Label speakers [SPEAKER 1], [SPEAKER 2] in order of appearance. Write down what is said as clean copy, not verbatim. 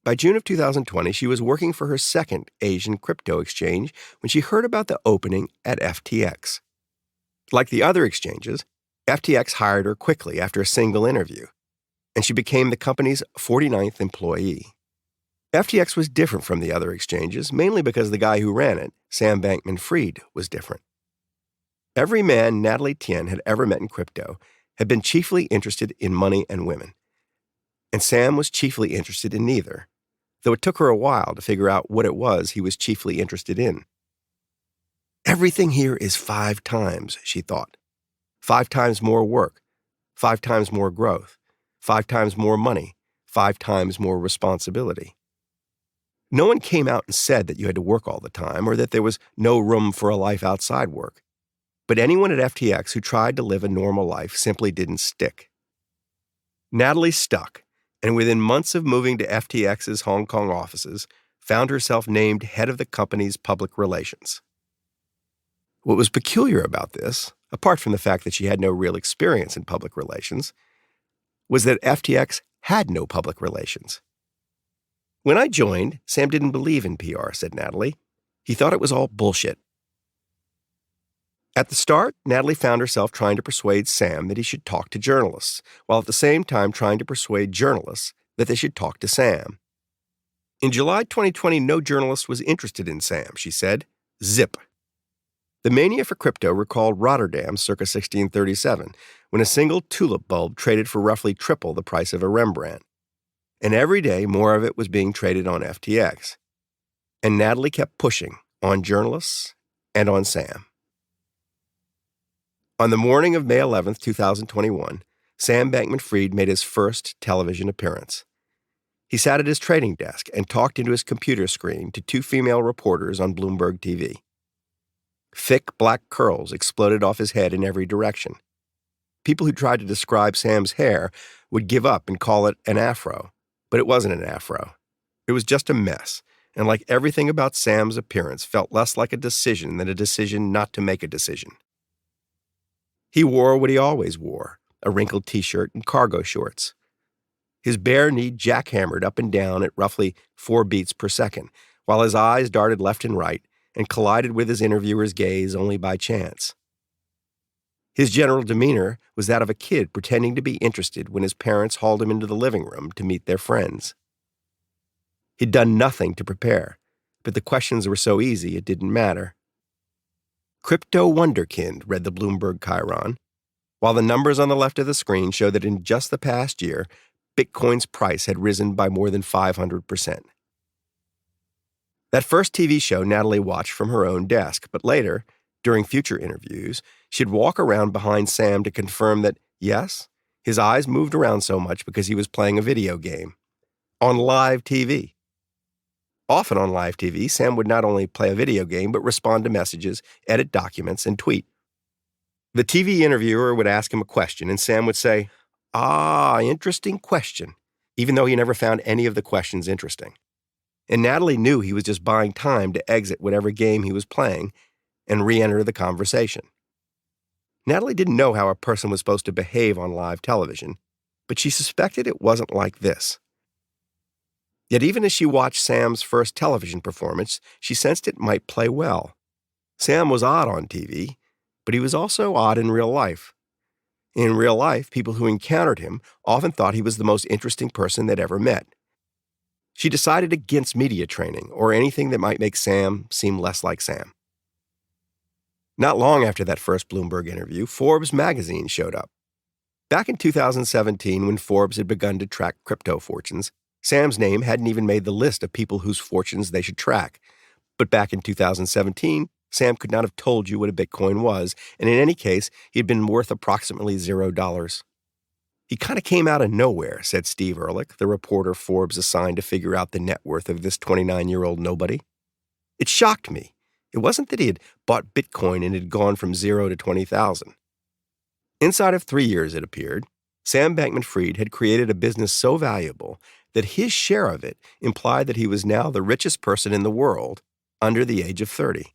[SPEAKER 1] By June of 2020, she was working for her second Asian crypto exchange when she heard about the opening at FTX. Like the other exchanges, FTX hired her quickly after a single interview, and she became the company's 49th employee. FTX was different from the other exchanges, mainly because the guy who ran it, Sam Bankman-Fried, was different. Every man Natalie Tien had ever met in crypto had been chiefly interested in money and women. And Sam was chiefly interested in neither, though it took her a while to figure out what it was he was chiefly interested in. Everything here is 5 times, she thought. 5 times more work, 5 times more growth, 5 times more money, 5 times more responsibility. No one came out and said that you had to work all the time or that there was no room for a life outside work. But anyone at FTX who tried to live a normal life simply didn't stick. Natalie stuck, and within months of moving to FTX's Hong Kong offices, found herself named head of the company's public relations. What was peculiar about this, apart from the fact that she had no real experience in public relations, was that FTX had no public relations. When I joined, Sam didn't believe in PR, said Natalie. He thought it was all bullshit. At the start, Natalie found herself trying to persuade Sam that he should talk to journalists, while at the same time trying to persuade journalists that they should talk to Sam. In July 2020, no journalist was interested in Sam, she said. Zip. The mania for crypto recalled Rotterdam circa 1637, when a single tulip bulb traded for roughly triple the price of a Rembrandt. And every day, more of it was being traded on FTX. And Natalie kept pushing on journalists and on Sam. On the morning of May 11, 2021, Sam Bankman-Fried made his first television appearance. He sat at his trading desk and talked into his computer screen to 2 female reporters on Bloomberg TV. Thick black curls exploded off his head in every direction. People who tried to describe Sam's hair would give up and call it an afro. But it wasn't an afro. It was just a mess, and like everything about Sam's appearance, felt less like a decision than a decision not to make a decision. He wore what he always wore, a wrinkled t-shirt and cargo shorts. His bare knee jackhammered up and down at roughly 4 beats per second, while his eyes darted left and right and collided with his interviewer's gaze only by chance. His general demeanor was that of a kid pretending to be interested when his parents hauled him into the living room to meet their friends. He'd done nothing to prepare, but the questions were so easy it didn't matter. Crypto Wonderkind, read the Bloomberg Chiron, while the numbers on the left of the screen show that in just the past year, Bitcoin's price had risen by more than 500%. That first TV show Natalie watched from her own desk, but later, during future interviews, she'd walk around behind Sam to confirm that, yes, his eyes moved around so much because he was playing a video game. On live TV. Often on live TV, Sam would not only play a video game, but respond to messages, edit documents, and tweet. The TV interviewer would ask him a question, and Sam would say, interesting question, even though he never found any of the questions interesting. And Natalie knew he was just buying time to exit whatever game he was playing and re-enter the conversation. Natalie didn't know how a person was supposed to behave on live television, but she suspected it wasn't like this. Yet even as she watched Sam's first television performance, she sensed it might play well. Sam was odd on TV, but he was also odd in real life. In real life, people who encountered him often thought he was the most interesting person they'd ever met. She decided against media training or anything that might make Sam seem less like Sam. Not long after that first Bloomberg interview, Forbes magazine showed up. Back in 2017, when Forbes had begun to track crypto fortunes, Sam's name hadn't even made the list of people whose fortunes they should track. But back in 2017, Sam could not have told you what a Bitcoin was, and in any case, he had been worth approximately $0. He kind of came out of nowhere, said Steve Ehrlich, the reporter Forbes assigned to figure out the net worth of this 29-year-old nobody. It shocked me. It wasn't that he had bought Bitcoin and had gone from 0 to 20,000. Inside of 3 years, it appeared, Sam Bankman-Fried had created a business so valuable that his share of it implied that he was now the richest person in the world under the age of 30.